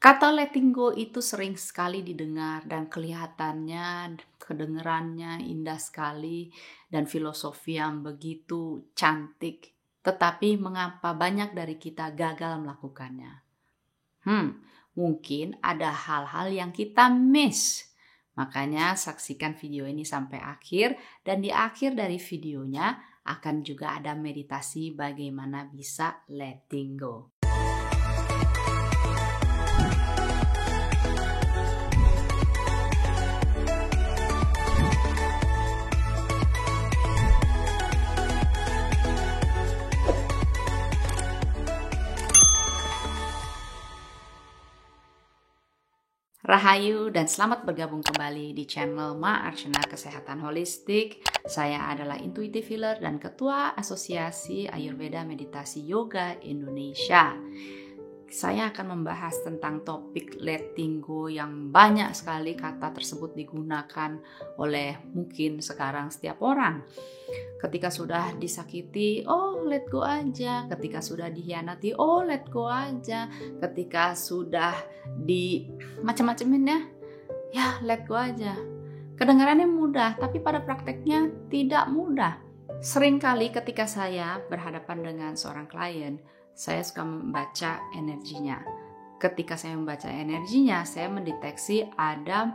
Kata letting go itu sering sekali didengar dan kelihatannya, kedengerannya indah sekali dan filosofi yang begitu cantik. Tetapi mengapa banyak dari kita gagal melakukannya? Mungkin ada hal-hal yang kita miss. Makanya saksikan video ini sampai akhir dan di akhir dari videonya akan juga ada meditasi bagaimana bisa letting go. Rahayu dan selamat bergabung kembali di channel Ma Archana Kesehatan Holistik. Saya adalah intuitive healer dan ketua Asosiasi Ayurveda Meditasi Yoga Indonesia. Saya akan membahas tentang topik letting go yang banyak sekali kata tersebut digunakan oleh mungkin sekarang setiap orang. Ketika sudah disakiti, oh let go aja. Ketika sudah dikhianati, oh let go aja. Ketika sudah di macam-macamin ya let go aja. Kedengarannya mudah, tapi pada prakteknya tidak mudah. Seringkali ketika saya berhadapan dengan seorang klien, saya suka membaca energinya. Ketika saya membaca energinya, saya mendeteksi ada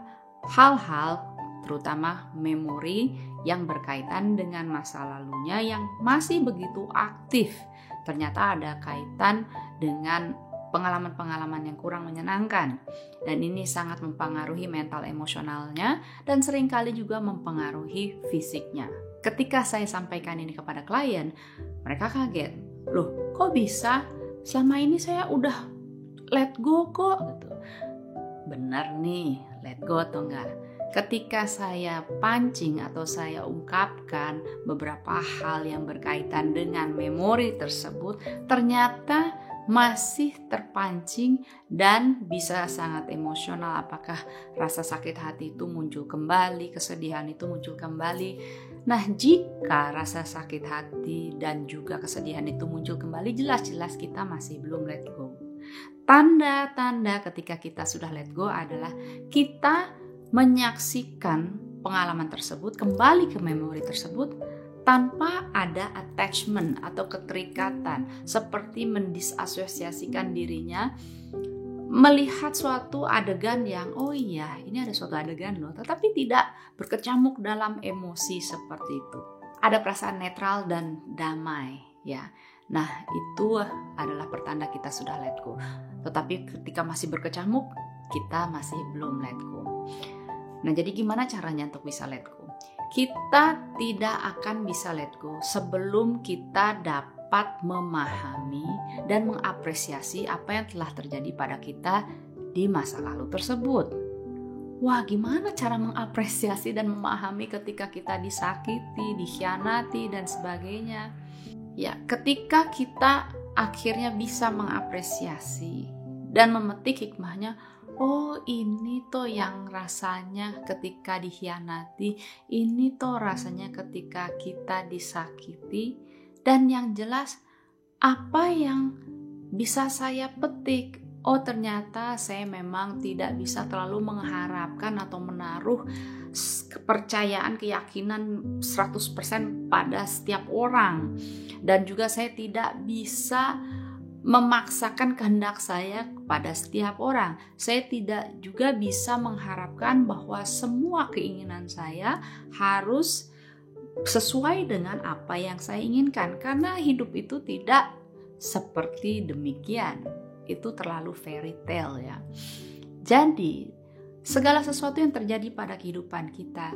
hal-hal, terutama memori yang berkaitan dengan masa lalunya yang masih begitu aktif. Ternyata ada kaitan dengan pengalaman-pengalaman yang kurang menyenangkan. Dan ini sangat mempengaruhi mental emosionalnya dan seringkali juga mempengaruhi fisiknya. Ketika saya sampaikan ini kepada klien, mereka kaget. Loh, kok bisa? Selama ini saya udah let go kok gitu. Benar nih, let go atau enggak? Ketika saya pancing atau saya ungkapkan beberapa hal yang berkaitan dengan memori tersebut, ternyata masih terpancing dan bisa sangat emosional. Apakah rasa sakit hati itu muncul kembali, kesedihan itu muncul kembali. Nah, jika rasa sakit hati dan juga kesedihan itu muncul kembali, jelas-jelas kita masih belum let go. Tanda-tanda ketika kita sudah let go adalah kita menyaksikan pengalaman tersebut, kembali ke memori tersebut tanpa ada attachment atau keterikatan, seperti mendisasosiasikan dirinya melihat suatu adegan yang oh iya ini ada suatu adegan loh, tetapi tidak berkecamuk dalam emosi seperti itu. Ada perasaan netral dan damai ya. Nah, itu adalah pertanda kita sudah let go. Tetapi ketika masih berkecamuk, kita masih belum let go. Nah, jadi gimana caranya untuk bisa let go? Kita tidak akan bisa let go sebelum kita dapat memahami dan mengapresiasi apa yang telah terjadi pada kita di masa lalu tersebut. Wah, gimana cara mengapresiasi dan memahami ketika kita disakiti, dikhianati, dan sebagainya? Ya, ketika kita akhirnya bisa mengapresiasi dan memetik hikmahnya, oh ini toh yang rasanya ketika dikhianati, ini toh rasanya ketika kita disakiti, dan yang jelas apa yang bisa saya petik. Oh ternyata saya memang tidak bisa terlalu mengharapkan atau menaruh kepercayaan, keyakinan 100% pada setiap orang. Dan juga saya tidak bisa memaksakan kehendak saya kepada setiap orang. Saya tidak juga bisa mengharapkan bahwa semua keinginan saya harus sesuai dengan apa yang saya inginkan. Karena hidup itu tidak seperti demikian. Itu terlalu fairy tale ya. Jadi segala sesuatu yang terjadi pada kehidupan kita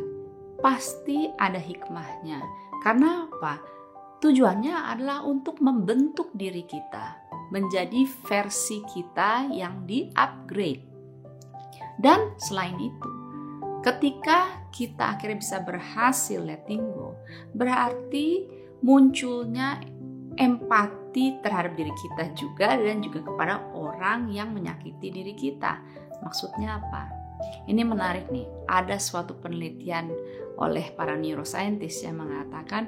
pasti ada hikmahnya. Karena apa? Tujuannya adalah untuk membentuk diri kita menjadi versi kita yang di-upgrade. Dan selain itu, ketika kita akhirnya bisa berhasil letting go, berarti munculnya empati terhadap diri kita juga dan juga kepada orang yang menyakiti diri kita. Maksudnya apa? Ini menarik nih, ada suatu penelitian oleh para neuroscientist yang mengatakan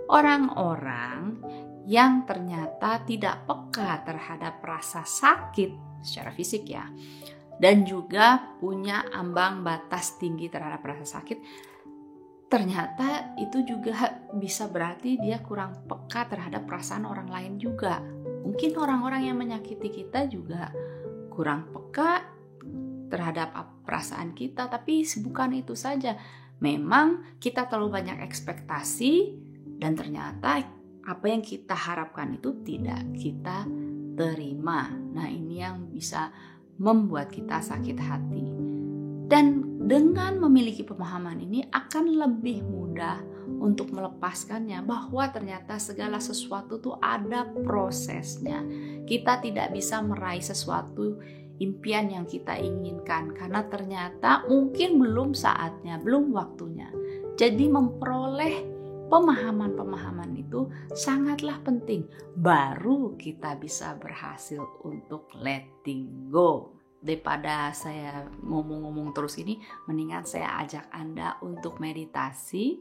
orang-orang yang ternyata tidak peka terhadap rasa sakit secara fisik ya, dan juga punya ambang batas tinggi terhadap rasa sakit, ternyata itu juga bisa berarti dia kurang peka terhadap perasaan orang lain juga. Mungkin orang-orang yang menyakiti kita juga kurang peka terhadap perasaan kita, tapi bukan itu saja. Memang kita terlalu banyak ekspektasi dan ternyata apa yang kita harapkan itu tidak kita terima. Nah, ini yang bisa membuat kita sakit hati. Dan dengan memiliki pemahaman ini akan lebih mudah untuk melepaskannya, bahwa ternyata segala sesuatu tuh ada prosesnya. Kita tidak bisa meraih sesuatu impian yang kita inginkan karena ternyata mungkin belum saatnya, belum waktunya. Jadi memperoleh pemahaman-pemahaman itu sangatlah penting. Baru kita bisa berhasil untuk letting go. Daripada saya ngomong-ngomong terus ini, mendingan saya ajak Anda untuk meditasi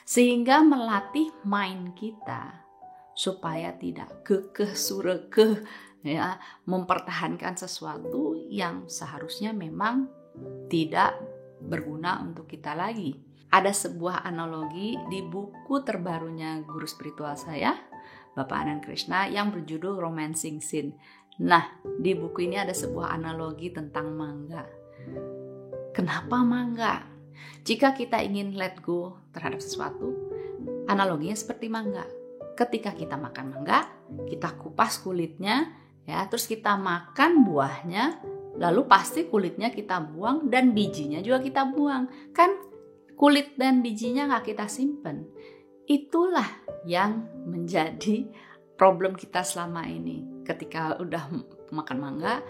sehingga melatih mind kita supaya tidak kekeh surekeh, ya, mempertahankan sesuatu yang seharusnya memang tidak berguna untuk kita lagi. Ada sebuah analogi di buku terbarunya guru spiritual saya, Bapak Anand Krishna, yang berjudul Romancing Sin. Nah, di buku ini ada sebuah analogi tentang mangga. Kenapa mangga? Jika kita ingin let go terhadap sesuatu, analoginya seperti mangga. Ketika kita makan mangga, kita kupas kulitnya, ya, terus kita makan buahnya, lalu pasti kulitnya kita buang dan bijinya juga kita buang. Kan kulit dan bijinya nggak kita simpen. Itulah yang menjadi problem kita selama ini. Ketika udah makan mangga,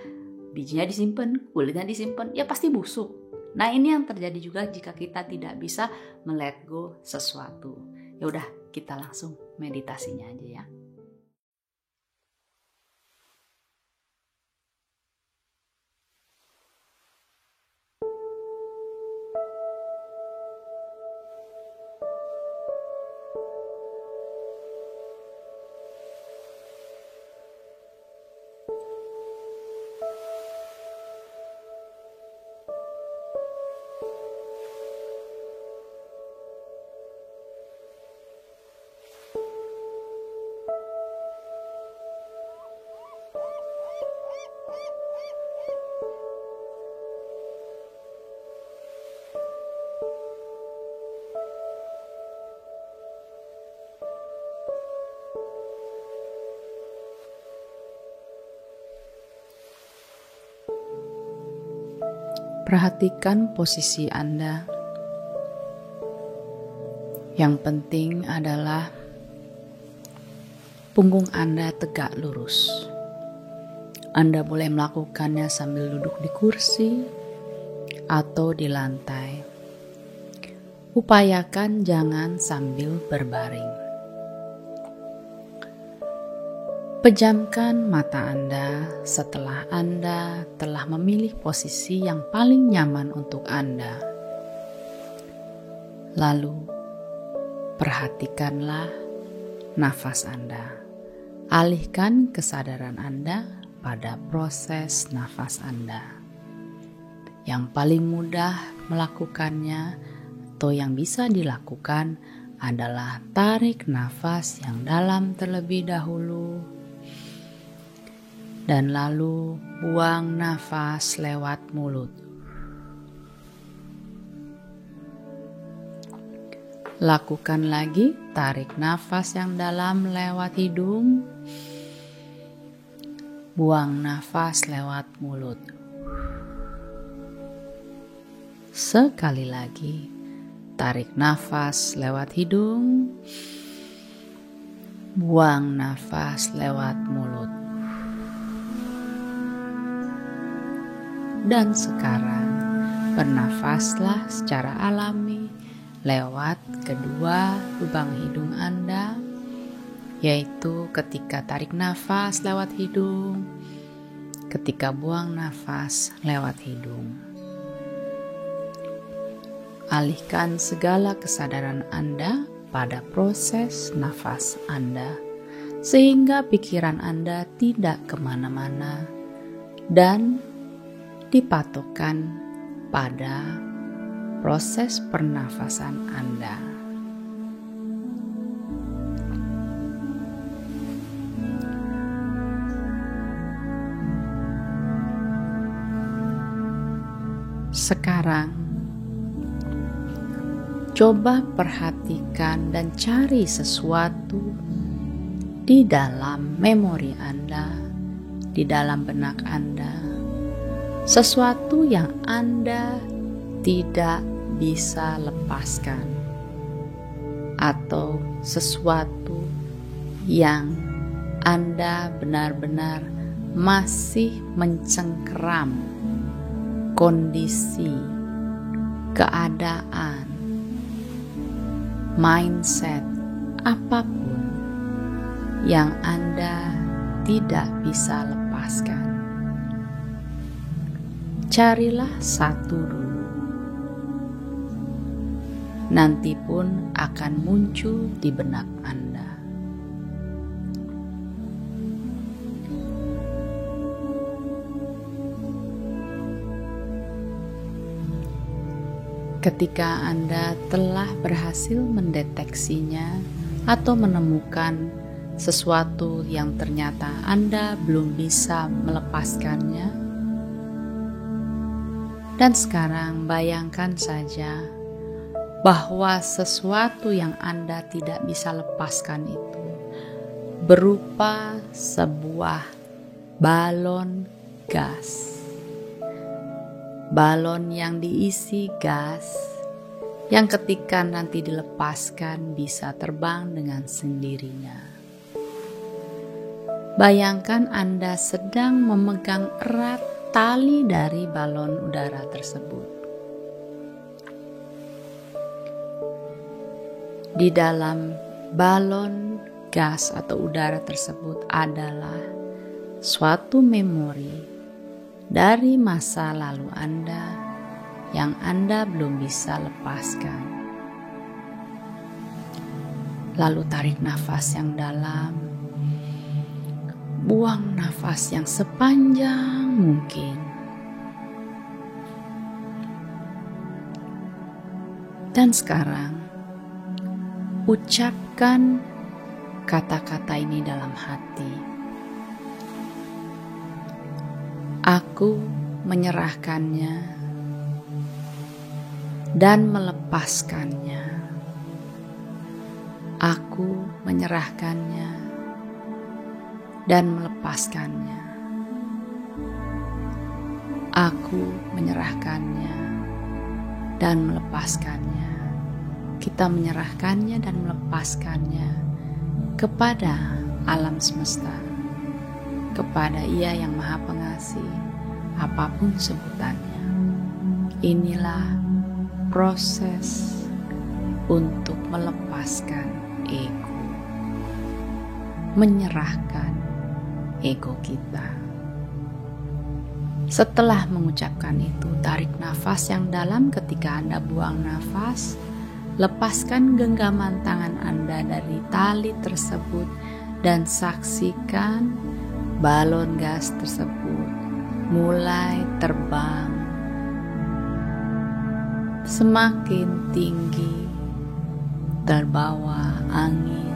bijinya disimpan, kulitnya disimpan, ya pasti busuk. Nah, ini yang terjadi juga jika kita tidak bisa me-let go sesuatu. Ya udah, kita langsung meditasinya aja ya. Perhatikan posisi Anda. Yang penting adalah punggung Anda tegak lurus. Anda boleh melakukannya sambil duduk di kursi atau di lantai. Upayakan jangan sambil berbaring. Pejamkan mata Anda setelah Anda telah memilih posisi yang paling nyaman untuk Anda. Lalu, perhatikanlah nafas Anda. Alihkan kesadaran Anda pada proses nafas Anda. Yang paling mudah melakukannya atau yang bisa dilakukan adalah tarik nafas yang dalam terlebih dahulu, dan lalu buang nafas lewat mulut. Lakukan lagi, tarik nafas yang dalam lewat hidung, buang nafas lewat mulut. Sekali lagi, tarik nafas lewat hidung, buang nafas lewat mulut. Dan sekarang, bernafaslah secara alami lewat kedua lubang hidung Anda, yaitu ketika tarik nafas lewat hidung, ketika buang nafas lewat hidung. Alihkan segala kesadaran Anda pada proses nafas Anda, sehingga pikiran Anda tidak kemana-mana dan dipatokkan pada proses pernafasan Anda. Sekarang, coba perhatikan dan cari sesuatu di dalam memori Anda, di dalam benak Anda, sesuatu yang Anda tidak bisa lepaskan, atau sesuatu yang Anda benar-benar masih mencengkeram kondisi, keadaan, mindset, apapun yang Anda tidak bisa lepaskan. Carilah satu dulu. Nanti pun akan muncul di benak Anda. Ketika Anda telah berhasil mendeteksinya atau menemukan sesuatu yang ternyata Anda belum bisa melepaskannya, dan sekarang bayangkan saja bahwa sesuatu yang Anda tidak bisa lepaskan itu berupa sebuah balon gas. Balon yang diisi gas, yang ketika nanti dilepaskan bisa terbang dengan sendirinya. Bayangkan Anda sedang memegang erat tali dari balon udara tersebut. Di dalam balon gas atau udara tersebut adalah suatu memori dari masa lalu Anda yang Anda belum bisa lepaskan. Lalu tarik nafas yang dalam, buang nafas yang sepanjang mungkin. Dan sekarang, ucapkan kata-kata ini dalam hati. Aku menyerahkannya dan melepaskannya. Aku menyerahkannya dan melepaskannya. Aku menyerahkannya dan melepaskannya. Kita menyerahkannya dan melepaskannya kepada alam semesta, kepada Ia yang Maha Pengasih, apapun sebutannya. Inilah proses untuk melepaskan ego, menyerahkan ego kita. Setelah mengucapkan itu, tarik nafas yang dalam. Ketika Anda buang nafas, lepaskan genggaman tangan Anda dari tali tersebut dan saksikan balon gas tersebut mulai terbang semakin tinggi, terbawa angin,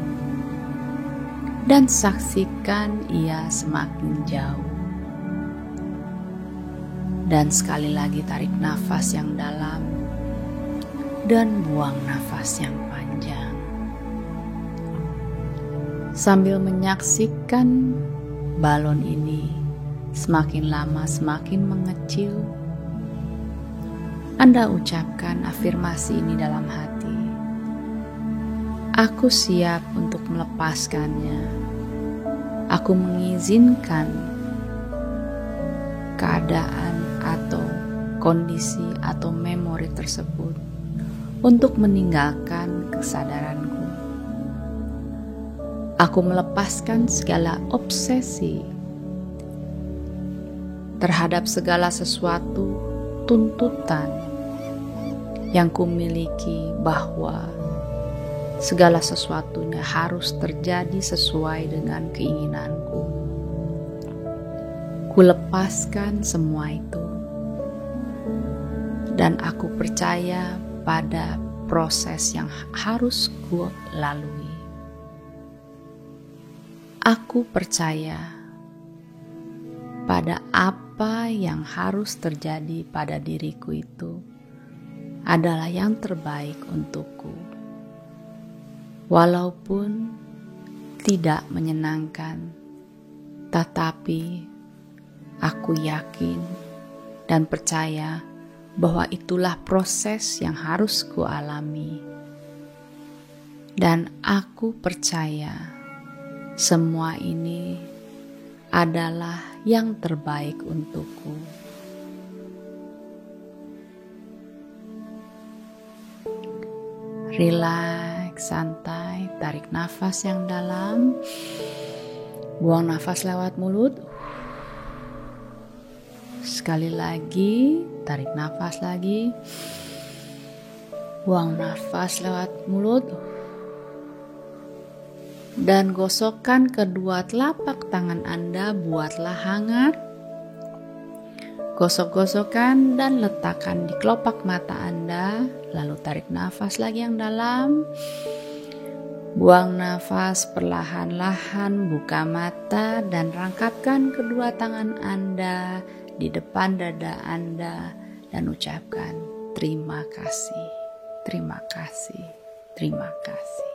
dan saksikan ia semakin jauh. Dan sekali lagi tarik nafas yang dalam dan buang nafas yang panjang, sambil menyaksikan balon ini semakin lama semakin mengecil. Anda ucapkan afirmasi ini dalam hati. Aku siap untuk melepaskannya. Aku mengizinkan keadaan atau kondisi atau memori tersebut untuk meninggalkan kesadaranku. Aku melepaskan segala obsesi terhadap segala sesuatu tuntutan yang kumiliki bahwa segala sesuatunya harus terjadi sesuai dengan keinginanku. Kulepaskan semua itu dan aku percaya pada proses yang harus ku lalui. Aku percaya pada apa yang harus terjadi pada diriku itu adalah yang terbaik untukku. Walaupun tidak menyenangkan, tetapi aku yakin dan percaya bahwa itulah proses yang harus kualami. Dan aku percaya semua ini adalah yang terbaik untukku. Rileks, santai, tarik nafas yang dalam, buang nafas lewat mulut. Sekali lagi, tarik nafas lagi, buang nafas lewat mulut, dan gosokkan kedua telapak tangan Anda, buatlah hangat. Gosok-gosokkan dan letakkan di kelopak mata Anda, lalu tarik nafas lagi yang dalam, buang nafas perlahan-lahan, buka mata dan rangkapkan kedua tangan Anda di depan dada Anda dan ucapkan terima kasih, terima kasih, terima kasih.